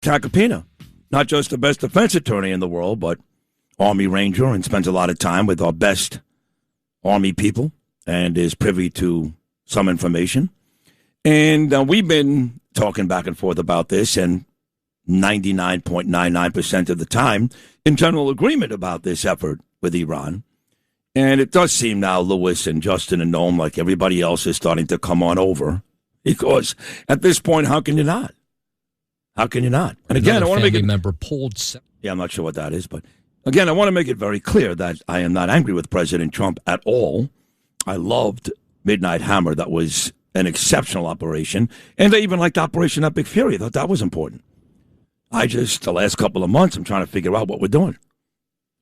Tacopina, not just the best defense attorney in the world, but Army Ranger and spends a lot of time with our best Army people and is privy to some information. And we've been talking back and forth about this, and 99.99% of the time in general agreement about this effort with Iran. And it does seem now Lewis and Justin and Noam, like everybody else, is starting to come on over. Because at this point, how can you not? How can you not? And again, I want to make it... member pulled... Yeah, I'm not sure what that is, but again, I want to make it very clear that I am not angry with President Trump at all. I loved Midnight Hammer. That was an exceptional operation. And I even liked Operation Epic Fury. I thought that was important. The last couple of months, I'm trying to figure out what we're doing.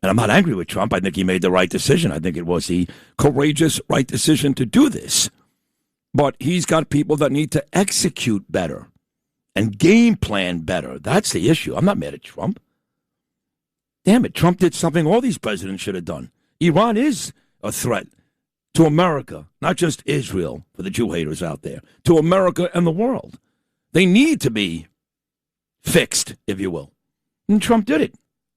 And I'm not angry with Trump. I think he made the right decision. I think it was the courageous right decision to do this. But he's got people that need to execute better and game plan better. That's the issue. I'm not mad at Trump. Damn it, Trump did something all these presidents should have done. Iran is a threat to America, not just Israel, for the Jew haters out there, to America and the world. They need to be fixed, if you will. And Trump did it.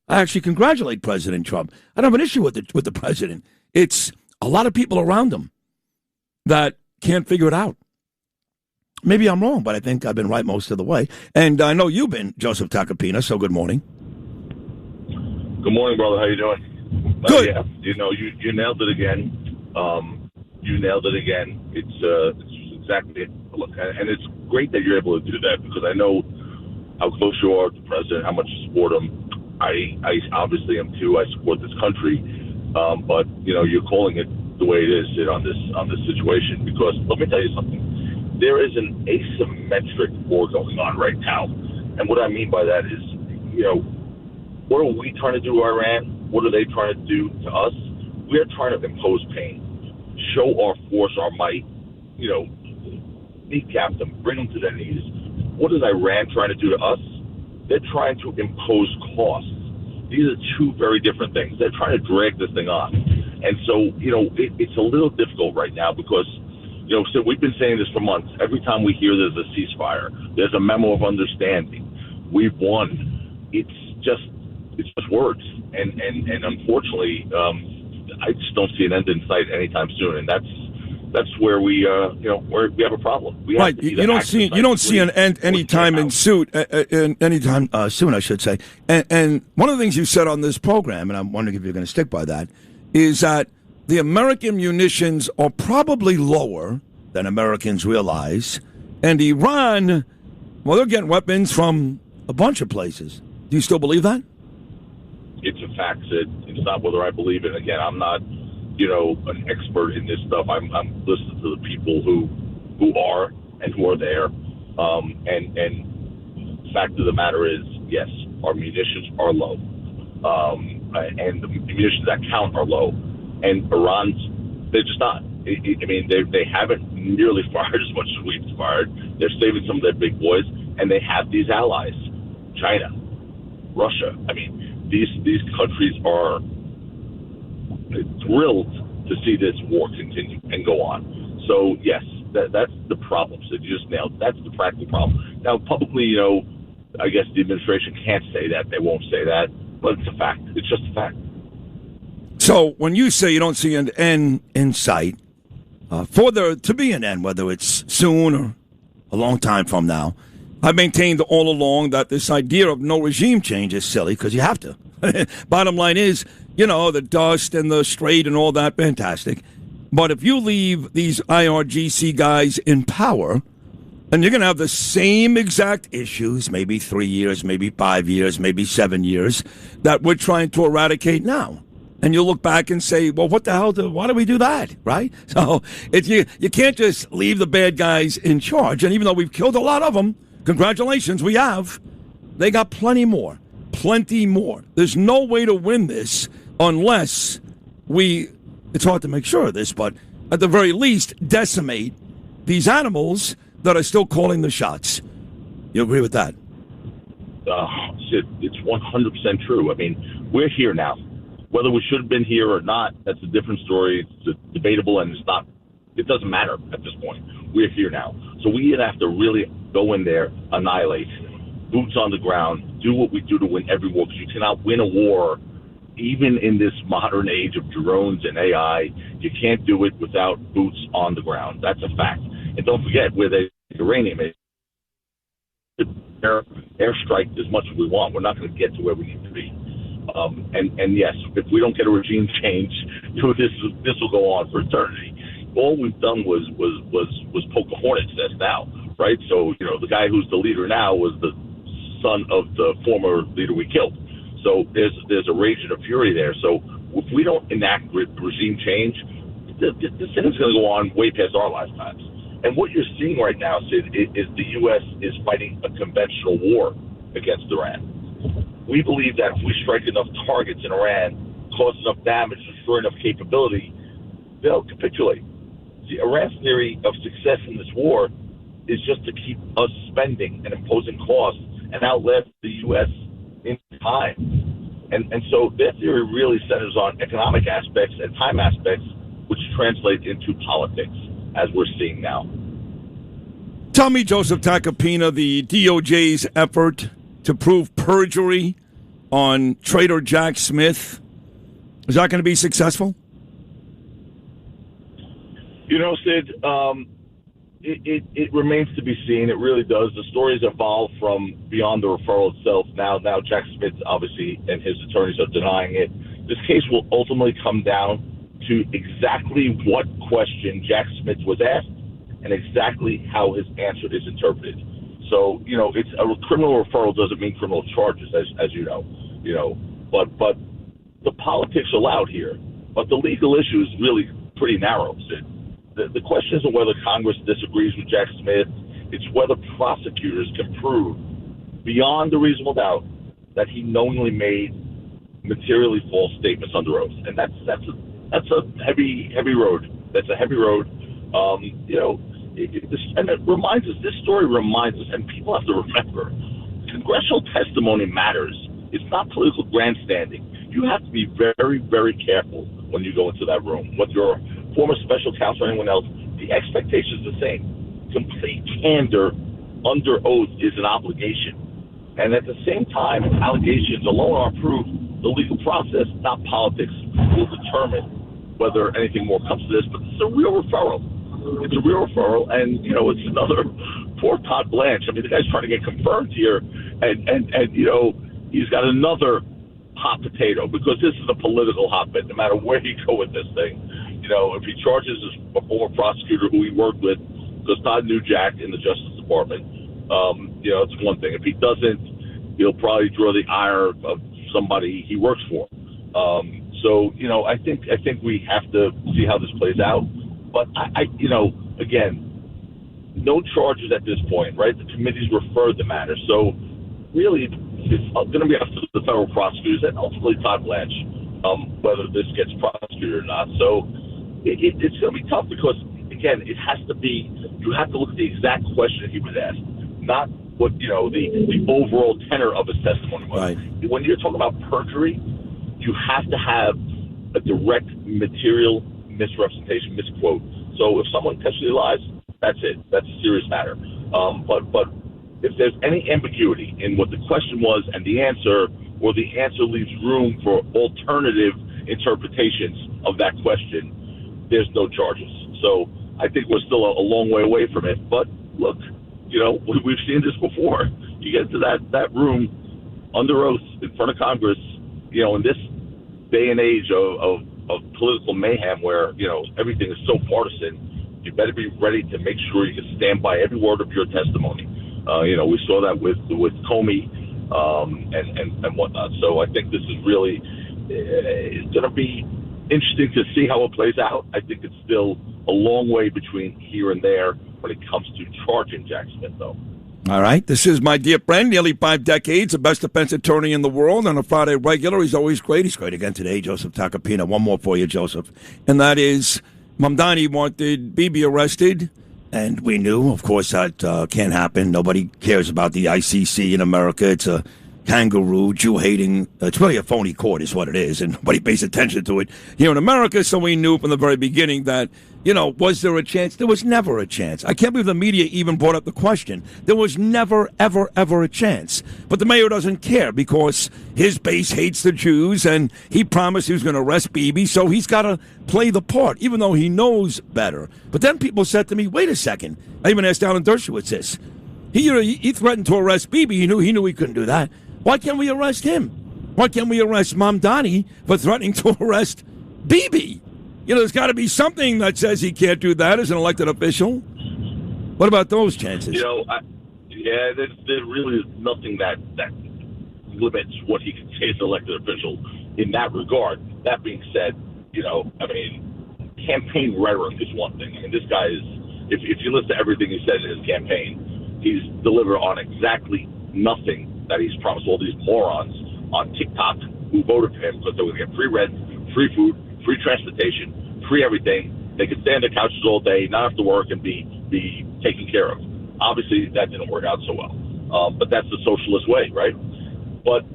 I actually congratulate President Trump. I don't have an issue with the president. It's a lot of people around him that can't figure it out. Maybe I'm wrong, but I think I've been right most of the way. And I know you've been, Joseph Tacopina, so good morning. Good morning, brother. How you doing? Good. Yeah, you nailed it again. You nailed it again. It's exactly it. Look, and it's great that you're able to do that because I know how close you are to the president, how much you support him. I obviously am too. I support this country, but you're calling it the way it is on this situation because let me tell you something. There is an asymmetric war going on right now, and what I mean by that is, what are we trying to do to Iran? What are they trying to do to us? We're trying to impose pain, show our force, our might, kneecap them, bring them to their knees. What is Iran trying to do to us? They're trying to impose costs. These are two very different things. They're trying to drag this thing on. And so, it's a little difficult right now because, so we've been saying this for months. Every time we hear there's a ceasefire, there's a memo of understanding, we've won. It's just words. And unfortunately, I just don't see an end in sight anytime soon. And that's where we have a problem. We right. You don't see an end anytime soon, I should say. And one of the things you said on this program, and I'm wondering if you're going to stick by that, is that the American munitions are probably lower than Americans realize, and Iran, well, they're getting weapons from a bunch of places. Do you still believe that? It's a fact, Sid. It's not whether I believe it. Again, I'm not an expert in this stuff. I'm listening to the people who are and who are there. And the fact of the matter is, yes, our munitions are low. And the munitions that count are low. And Iran's, they're just not. They haven't nearly fired as much as we've fired. They're saving some of their big boys. And they have these allies, China, Russia. These countries are thrilled to see this war continue and go on. So, yes, that's the problem. So you just nailed it. That's the practical problem. Now, publicly, I guess the administration can't say that. They won't say that. But it's a fact. It's just a fact. So when you say you don't see an end in sight, for there to be an end, whether it's soon or a long time from now, I've maintained all along that this idea of no regime change is silly because you have to. Bottom line is, the dust and the Strait and all that, fantastic. But if you leave these IRGC guys in power, and you're going to have the same exact issues, maybe 3 years, maybe 5 years, maybe 7 years, that we're trying to eradicate now. And you'll look back and say, well, what the hell, why did we do that, right? So you can't just leave the bad guys in charge. And even though we've killed a lot of them, congratulations, we have. They got plenty more. There's no way to win this unless it's hard to make sure of this, but at the very least, decimate these animals that are still calling the shots. You agree with that? It's 100% true. We're here now. Whether we should have been here or not, that's a different story. It's debatable, and it doesn't matter at this point. We're here now. So we have to really go in there, annihilate, boots on the ground, do what we do to win every war, because you cannot win a war, even in this modern age of drones and AI. You can't do it without boots on the ground. That's a fact. And don't forget, where the uranium is, airstrike as much as we want. We're not going to get to where we need to be. And yes, if we don't get a regime change, this will go on for eternity. All we've done was poke a hornet's nest now, right? So, the guy who's the leader now was the son of the former leader we killed. So there's a rage and a fury there. So if we don't enact regime change, this thing is going to go on way past our lifetimes. And what you're seeing right now, Sid, is the U.S. is fighting a conventional war against Iran. We believe that if we strike enough targets in Iran, cause enough damage, destroy enough capability, they'll capitulate. The Iran's theory of success in this war is just to keep us spending and imposing costs and outlast the U.S. in time. And so their theory really centers on economic aspects and time aspects, which translate into politics, as we're seeing now. Tell me, Joseph Tacopina, the DOJ's effort to prove perjury on traitor Jack Smith, is that going to be successful? Sid, it remains to be seen. It really does. The stories evolve from beyond the referral itself. Now Jack Smith, obviously, and his attorneys are denying it. This case will ultimately come down to exactly what question Jack Smith was asked and exactly how his answer is interpreted. So, it's a criminal referral doesn't mean criminal charges, as you know, but the politics are loud here. But the legal issue is really pretty narrow, Sid. The question isn't whether Congress disagrees with Jack Smith. It's whether prosecutors can prove beyond a reasonable doubt that he knowingly made materially false statements under oath. And that's a heavy road. That's a heavy road. And it reminds us, this story reminds us, and people have to remember, congressional testimony matters. It's not political grandstanding. You have to be very, very careful when you go into that room. Whether you're a former special counsel or anyone else, the expectation is the same. Complete candor under oath is an obligation. And at the same time, allegations alone are proof. The legal process, not politics, will determine whether anything more comes to this. But it's a real referral. It's a real referral, and it's another poor Todd Blanche. I mean, the guy's trying to get confirmed here, and he's got another hot potato, because this is a political hotbed. No matter where you go with this thing, if he charges a former prosecutor who he worked with, because Todd knew Jack in the Justice Department, it's one thing. If he doesn't, he'll probably draw the ire of somebody he works for. So I think we have to see how this plays out. But again, no charges at this point, right? The committee's referred the matter. So really, it's going to be up to the federal prosecutors and ultimately Todd Blanche, whether this gets prosecuted or not. So it's going to be tough because, again, it has to be, you have to look at the exact question he was asked, not what, the overall tenor of his testimony was. Right. When you're talking about perjury, you have to have a direct material misrepresentation, misquote. So if someone intentionally lies, that's it. That's a serious matter. But if there's any ambiguity in what the question was and the answer, or the answer leaves room for alternative interpretations of that question, there's no charges. So I think we're still a long way away from it. But look, we've seen this before. You get into that room under oath in front of Congress, in this day and age of political mayhem where, everything is so partisan, you better be ready to make sure you can stand by every word of your testimony. We saw that with Comey and whatnot. So I think this is really it's going to be interesting to see how it plays out. I think it's still a long way between here and there when it comes to charging Jack Smith, though. All right. This is my dear friend, nearly 5 decades, the best defense attorney in the world, and a Friday regular. He's always great. He's great again today, Joseph Tacopina. One more for you, Joseph. And that is, Mamdani wanted Bibi arrested, and we knew, of course, that can't happen. Nobody cares about the ICC in America. It's a kangaroo, Jew-hating. It's really a phony court is what it is, and nobody pays attention to it here in America, so we knew from the very beginning that, was there a chance? There was never a chance. I can't believe the media even brought up the question. There was never, ever, ever a chance. But the mayor doesn't care because his base hates the Jews, and he promised he was going to arrest Bibi, so he's got to play the part, even though he knows better. But then people said to me, wait a second. I even asked Alan Dershowitz this. He threatened to arrest Bibi. He knew he couldn't do that. Why can't we arrest him? Why can't we arrest Mamdani for threatening to arrest Bibi? There's got to be something that says he can't do that as an elected official. What about those chances? There's really is nothing that limits what he can say as an elected official in that regard. That being said, campaign rhetoric is one thing. This guy is, if you listen to everything he said in his campaign, he's delivered on exactly nothing that he's promised all these morons on TikTok who voted for him because they were going to get free rent, free food, free transportation, free everything. They could stay on their couches all day, not have to work, and be taken care of. Obviously, that didn't work out so well. But that's the socialist way, right? But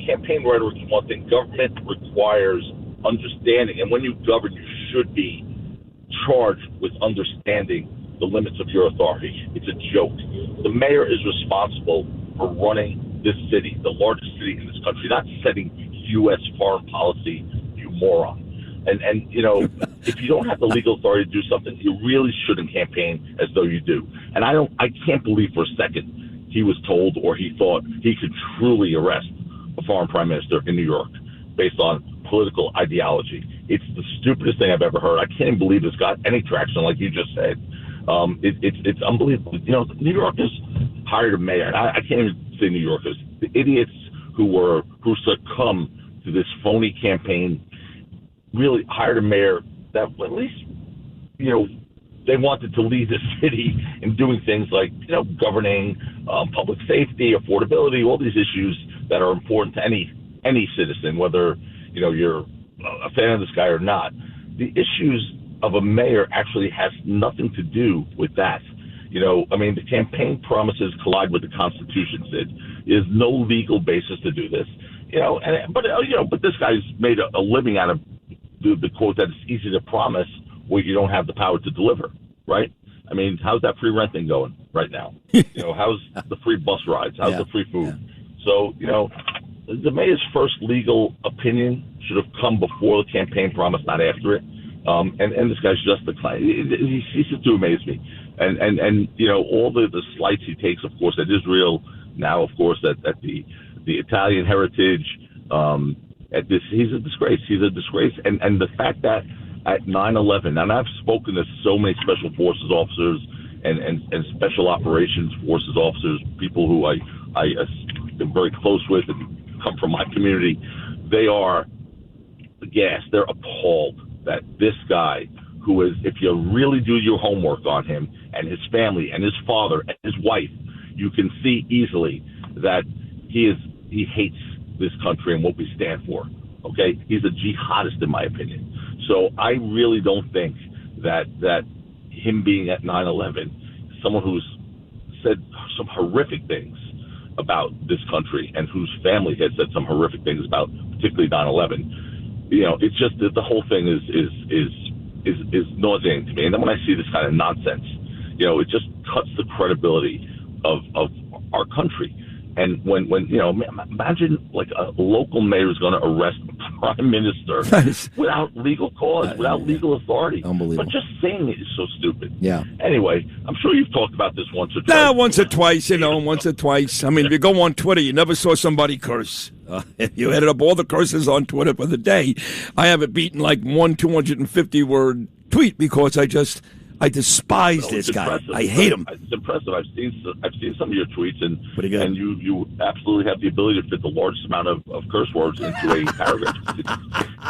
campaign rhetoric is one thing. Government requires understanding, and when you govern, you should be charged with understanding the limits of your authority. It's a joke. The mayor is responsible for running this city, the largest city in this country, not setting U.S. foreign policy, you moron. And if you don't have the legal authority to do something, you really shouldn't campaign as though you do. And I can't believe for a second he was told or he thought he could truly arrest a foreign prime minister in New York based on political ideology. It's the stupidest thing I've ever heard. I can't even believe it's got any traction, like you just said. It's unbelievable. New Yorkers hired a mayor. I can't even say New Yorkers. The idiots who succumbed to this phony campaign really hired a mayor that at least, they wanted to lead the city in doing things like, governing, public safety, affordability, all these issues that are important to any citizen, whether, you're a fan of this guy or not. The issues of a mayor actually has nothing to do with that. The campaign promises collide with the Constitution, Sid. There's no legal basis to do this. But this guy's made a living out of the quote that it's easy to promise where you don't have the power to deliver, right? How's that free rent thing going right now? How's the free bus rides? How's the free food? So, the mayor's first legal opinion should have come before the campaign promise, not after it. And this guy's just the client. He ceases to amaze me. And all the slights he takes, of course, at Israel, now, of course, at the Italian heritage, at this, he's a disgrace. He's a disgrace. And the fact that at 9/11, and I've spoken to so many special forces officers and special operations forces officers, people who I am very close with and come from my community, they are aghast. They're appalled that this guy, who is, if you really do your homework on him and his family and his father and his wife, you can see easily that he hates this country and what we stand for. Okay, he's a jihadist in my opinion. So I really don't think that him being at 9/11, someone who's said some horrific things about this country and whose family has said some horrific things about particularly 9/11. It's just that the whole thing is nauseating to me. And then when I see this kind of nonsense, it just cuts the credibility of our country. And when imagine like a local mayor is going to arrest the prime minister without legal cause, without legal authority. Unbelievable. But just saying it is so stupid. Yeah. Anyway, I'm sure you've talked about this once or twice. Once or twice, once or twice. If you go on Twitter, you never saw somebody curse. You added up all the curses on Twitter for the day. I have it beaten like 250-word tweet because I despise this guy. Impressive. I hate him. It's impressive. I've seen some of your tweets, and Pretty good. you absolutely have the ability to fit the largest amount of curse words into a paragraph.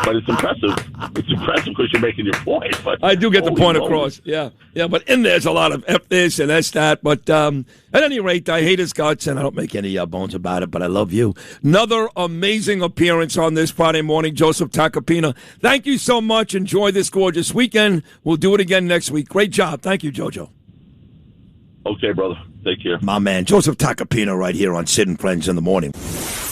But it's impressive. It's impressive because you're making your point. But I do get the point across. Yeah. But in there's a lot of F this and S that. But at any rate, I hate his guts, and I don't make any bones about it, but I love you. Another amazing appearance on this Friday morning, Joseph Tacopina. Thank you so much. Enjoy this gorgeous weekend. We'll do it again next week. Great job. Thank you, JoJo. Okay, brother. Take care. My man, Joseph Tacopina, right here on Sid and Friends in the Morning.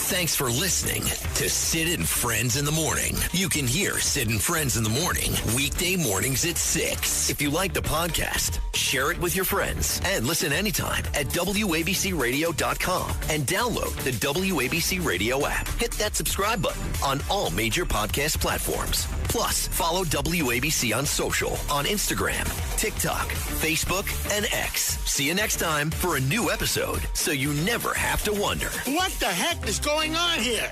Thanks for listening to Sid and Friends in the Morning. You can hear Sid and Friends in the Morning weekday mornings at 6. If you like the podcast, share it with your friends and listen anytime at WABCRadio.com and download the WABC Radio app. Hit that subscribe button on all major podcast platforms. Plus, follow WABC on social on Instagram, TikTok, Facebook, and X. See you next time for a new episode so you never have to wonder. What the heck is going on here?